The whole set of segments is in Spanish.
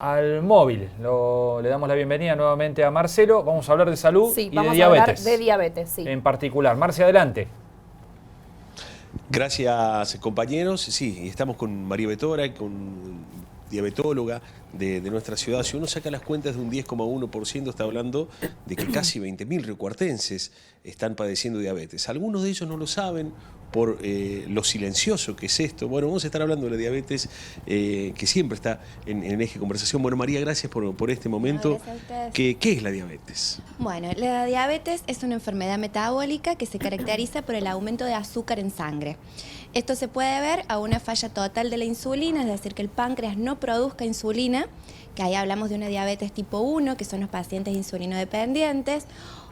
Al móvil. Le damos la bienvenida nuevamente a Marcelo. Vamos a hablar de salud y de diabetes. Sí, vamos a hablar de diabetes, sí. En particular. Marce, adelante. Gracias, compañeros. Sí, estamos con María Betora, con diabetóloga de nuestra ciudad. Si uno saca las cuentas de un 10,1%, está hablando de que casi 20.000 riocuartenses están padeciendo diabetes. Algunos de ellos no lo saben por lo silencioso que es esto. Bueno, vamos a estar hablando de la diabetes, que siempre está en eje de conversación. Bueno, María, gracias por este momento. Gracias a ustedes. ¿Qué es la diabetes? Bueno, la diabetes es una enfermedad metabólica que se caracteriza por el aumento de azúcar en sangre. Esto se puede ver a una falla total de la insulina, es decir, que el páncreas no produzca insulina, que ahí hablamos de una diabetes tipo 1, que son los pacientes insulinodependientes,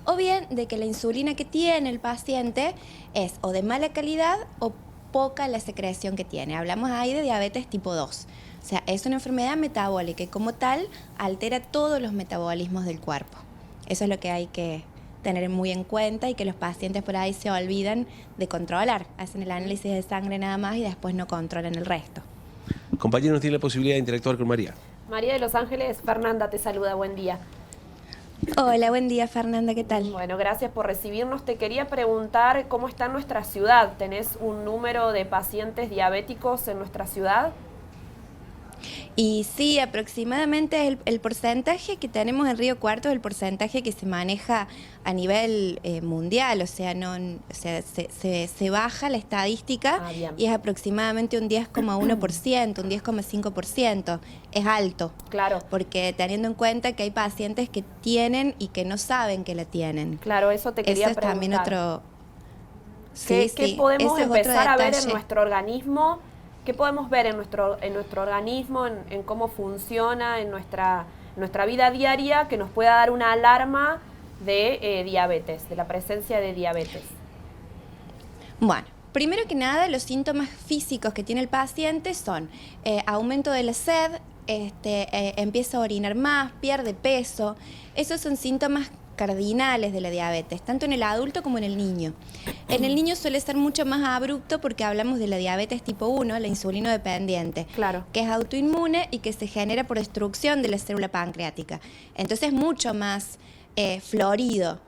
o bien de que la insulina que tiene el paciente es o de mala calidad o poca la secreción que tiene. Hablamos ahí de diabetes tipo 2. O sea, es una enfermedad metabólica y como tal altera todos los metabolismos del cuerpo. Eso es lo que hay que tener muy en cuenta y que los pacientes por ahí se olvidan de controlar. Hacen el análisis de sangre nada más y después no controlan el resto. Compañeros, ¿tiene la posibilidad de interactuar con María? María de Los Ángeles, Fernanda te saluda, buen día. Hola, buen día Fernanda, ¿qué tal? Bueno, gracias por recibirnos. Te quería preguntar cómo está nuestra ciudad. ¿Tenés un número de pacientes diabéticos en nuestra ciudad? Y sí, aproximadamente el porcentaje que tenemos en Río Cuarto es el porcentaje que se maneja a nivel mundial, o sea, se baja la estadística y es aproximadamente un 10,1%, un 10,5%. Es alto. Claro. Porque teniendo en cuenta que hay pacientes que tienen y que no saben que la tienen. Claro, eso te quería preguntar. Eso es también otro... ¿Qué podemos empezar a ver en nuestro organismo? ¿Qué podemos ver en nuestro organismo, en cómo funciona, en nuestra vida diaria, que nos pueda dar una alarma de diabetes, de la presencia de diabetes? Bueno, primero que nada, los síntomas físicos que tiene el paciente son aumento de la sed, empieza a orinar más, pierde peso. Esos son síntomas cardinales de la diabetes, tanto en el adulto como en el niño. En el niño suele ser mucho más abrupto porque hablamos de la diabetes tipo 1, la insulinodependiente, claro, que es autoinmune y que se genera por destrucción de la célula pancreática. Entonces es mucho más florido.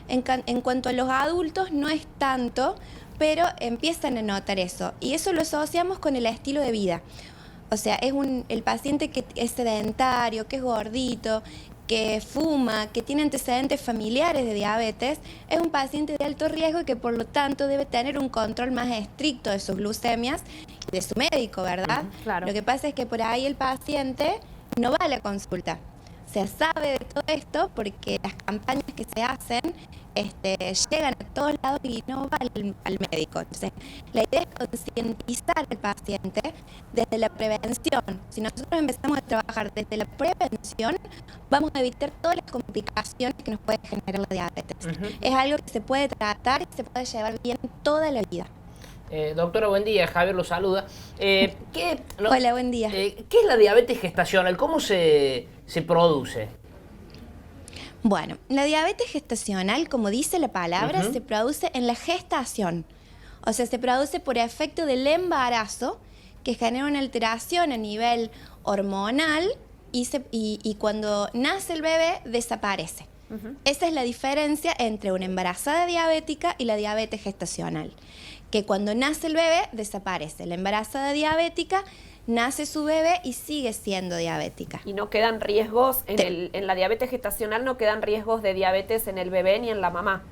En cuanto a los adultos no es tanto, pero empiezan a notar eso. Y eso lo asociamos con el estilo de vida. O sea, el paciente que es sedentario, que es gordito, que fuma, que tiene antecedentes familiares de diabetes, es un paciente de alto riesgo y que por lo tanto debe tener un control más estricto de sus glucemias y de su médico, ¿verdad? Claro. Lo que pasa es que por ahí el paciente no va a la consulta. Se sabe de todo esto porque las campañas que se hacen llegan a todos lados y no va al médico. Entonces, la idea es concientizar al paciente desde la prevención. Si nosotros empezamos a trabajar desde la prevención, vamos a evitar todas las complicaciones que nos puede generar la diabetes. Es algo que se puede tratar y se puede llevar bien toda la vida. Doctora, buen día. Javier lo saluda. Hola, buen día. ¿Qué es la diabetes gestacional? ¿Cómo se produce? Bueno, la diabetes gestacional, como dice la palabra, se produce en la gestación. O sea, se produce por efecto del embarazo, que genera una alteración a nivel hormonal y cuando nace el bebé desaparece. Esa es la diferencia entre una embarazada diabética y la diabetes gestacional. Que cuando nace el bebé desaparece. La embarazada diabética nace su bebé y sigue siendo diabética. Y no quedan riesgos, en la diabetes gestacional no quedan riesgos de diabetes en el bebé ni en la mamá.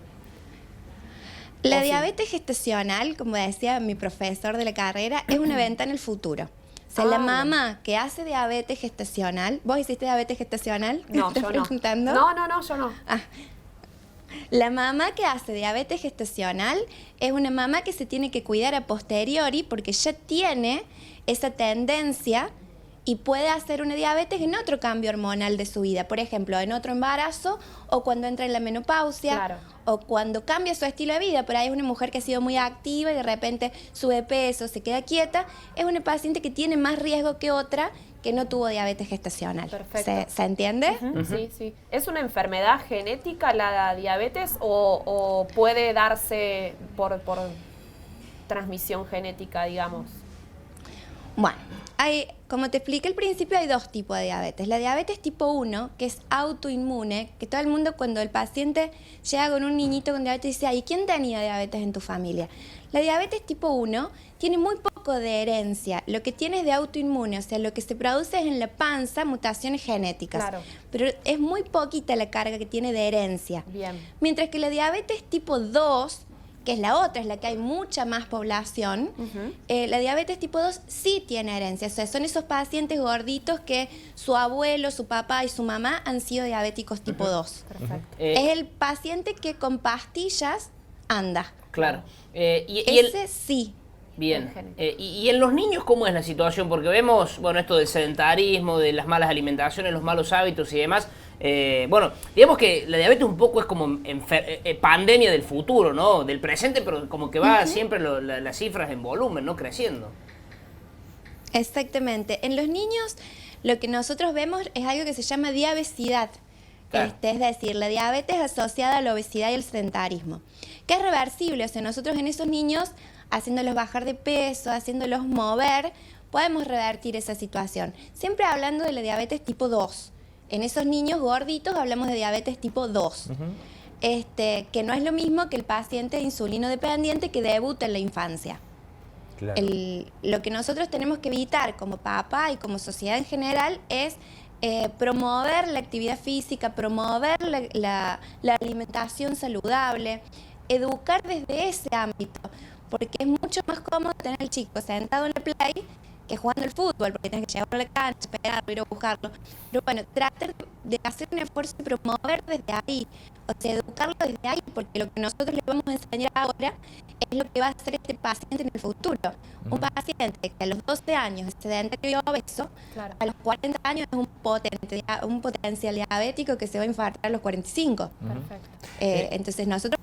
La diabetes gestacional, como decía mi profesor de la carrera, es una ventana al futuro. O sea, la mamá que hace diabetes gestacional... ¿Vos hiciste diabetes gestacional? No, yo preguntando? No, yo no. La mamá que hace diabetes gestacional es una mamá que se tiene que cuidar a posteriori porque ya tiene esa tendencia y puede hacer una diabetes en otro cambio hormonal de su vida. Por ejemplo, en otro embarazo o cuando entra en la menopausia. Claro. O cuando cambia su estilo de vida. Por ahí es una mujer que ha sido muy activa y de repente sube peso, se queda quieta. Es una paciente que tiene más riesgo que otra que no tuvo diabetes gestacional. Perfecto. ¿Se entiende? Sí, sí. ¿Es una enfermedad genética la diabetes o puede darse por transmisión genética, digamos? Bueno, como te expliqué al principio, hay dos tipos de diabetes. La diabetes tipo 1, que es autoinmune, que todo el mundo cuando el paciente llega con un niñito con diabetes dice, ¿y quién tenía diabetes en tu familia? La diabetes tipo 1 tiene muy poco de herencia. Lo que tiene es de autoinmune, o sea, lo que se produce es en la panza mutaciones genéticas. Claro. Pero es muy poquita la carga que tiene de herencia. Bien. Mientras que la diabetes tipo 2, que es la otra, es la que hay mucha más población, la diabetes tipo 2 sí tiene herencia. O sea, son esos pacientes gorditos que su abuelo, su papá y su mamá han sido diabéticos tipo 2. Perfecto. Es el paciente que con pastillas anda. Claro. Ese sí. Bien. ¿Y en los niños cómo es la situación? Porque vemos, bueno, esto del sedentarismo, de las malas alimentaciones, los malos hábitos y demás. Bueno, digamos que la diabetes un poco es como pandemia del futuro, ¿no? Del presente, pero como que va siempre las cifras en volumen, ¿no? Creciendo. Exactamente. En los niños lo que nosotros vemos es algo que se llama diabesidad. Claro. Es decir, la diabetes asociada a la obesidad y el sedentarismo, que es reversible. O sea, nosotros en esos niños, haciéndolos bajar de peso, haciéndolos mover, podemos revertir esa situación. Siempre hablando de la diabetes tipo 2. En esos niños gorditos hablamos de diabetes tipo 2, que no es lo mismo que el paciente insulino dependiente que debuta en la infancia. Claro. Lo que nosotros tenemos que evitar como papá y como sociedad en general es promover la actividad física, promover la alimentación saludable, educar desde ese ámbito, porque es mucho más cómodo tener al chico sentado en la play que jugando al fútbol, porque tienes que llevarlo a la cancha, esperarlo, ir a buscarlo. Pero bueno, tratar de hacer un esfuerzo y promover desde ahí, o sea, educarlo desde ahí, porque lo que nosotros le vamos a enseñar ahora es lo que va a hacer este paciente en el futuro. Un paciente que a los 12 años es sedentario y obeso, claro, a los 40 años es un potencial diabético que se va a infartar a los 45. Perfecto. Entonces nosotros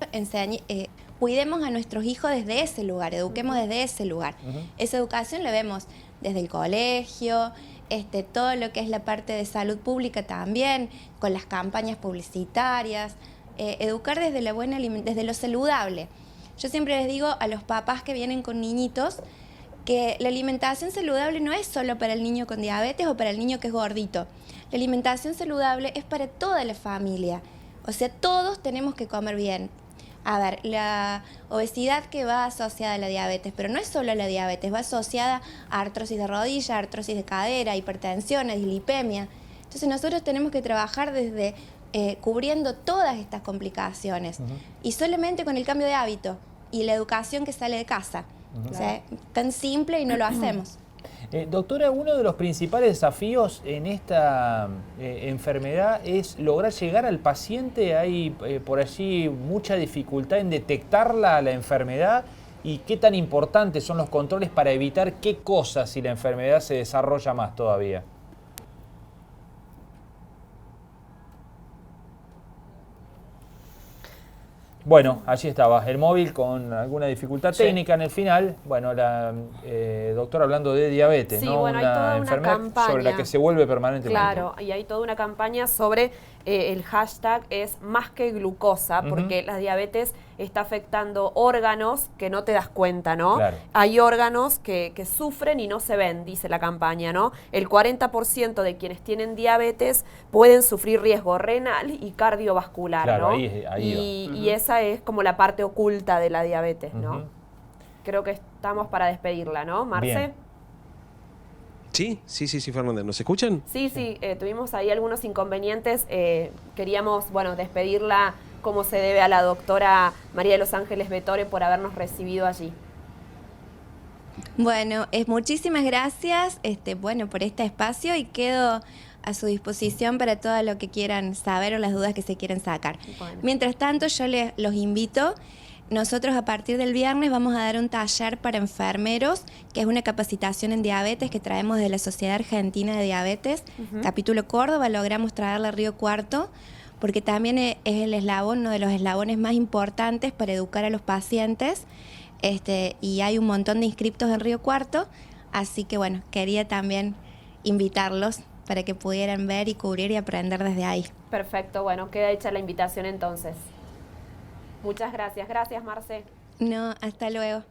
cuidemos a nuestros hijos desde ese lugar, eduquemos desde ese lugar. Esa educación la vemos desde el colegio, todo lo que es la parte de salud pública también, con las campañas publicitarias, educar desde la buena desde lo saludable. Yo siempre les digo a los papás que vienen con niñitos que la alimentación saludable no es solo para el niño con diabetes o para el niño que es gordito. La alimentación saludable es para toda la familia. O sea, todos tenemos que comer bien. A ver, la obesidad que va asociada a la diabetes, pero no es solo la diabetes, va asociada a artrosis de rodilla, artrosis de cadera, hipertensión, dislipemia. Entonces nosotros tenemos que trabajar desde cubriendo todas estas complicaciones y solamente con el cambio de hábito y la educación que sale de casa. O sea, tan simple y no lo hacemos. Doctora, uno de los principales desafíos en esta enfermedad es lograr llegar al paciente. Hay por allí mucha dificultad en detectar la enfermedad y qué tan importantes son los controles para evitar qué cosas si la enfermedad se desarrolla más todavía. Bueno, allí estaba el móvil con alguna dificultad técnica en el final. Bueno, la doctora hablando de diabetes, sí, ¿no? Bueno, hay toda una enfermedad campaña sobre la que se vuelve permanentemente. Claro, y hay toda una campaña sobre el hashtag es más que glucosa, porque la diabetes está afectando órganos que no te das cuenta, ¿no? Claro. Hay órganos que sufren y no se ven, dice la campaña, ¿no? El 40% de quienes tienen diabetes pueden sufrir riesgo renal y cardiovascular, claro, ¿no? Y esa es como la parte oculta de la diabetes, ¿no? Creo que estamos para despedirla, ¿no, Marce? Bien. Sí, Fernanda. ¿Nos escuchan? Sí, tuvimos ahí algunos inconvenientes. Queríamos, bueno, despedirla como se debe a la doctora María de los Ángeles Vetore por habernos recibido allí. Bueno, muchísimas gracias por este espacio y quedo a su disposición para todo lo que quieran saber o las dudas que se quieran sacar. Bueno. Mientras tanto, yo los invito. Nosotros a partir del viernes vamos a dar un taller para enfermeros, que es una capacitación en diabetes que traemos de la Sociedad Argentina de Diabetes, capítulo Córdoba. Logramos traerla a Río Cuarto, porque también es el eslabón, uno de los eslabones más importantes para educar a los pacientes, y hay un montón de inscriptos en Río Cuarto, así que bueno, quería también invitarlos para que pudieran ver y cubrir y aprender desde ahí. Perfecto, bueno, queda hecha la invitación entonces. Muchas gracias. Gracias, Marce. No, hasta luego.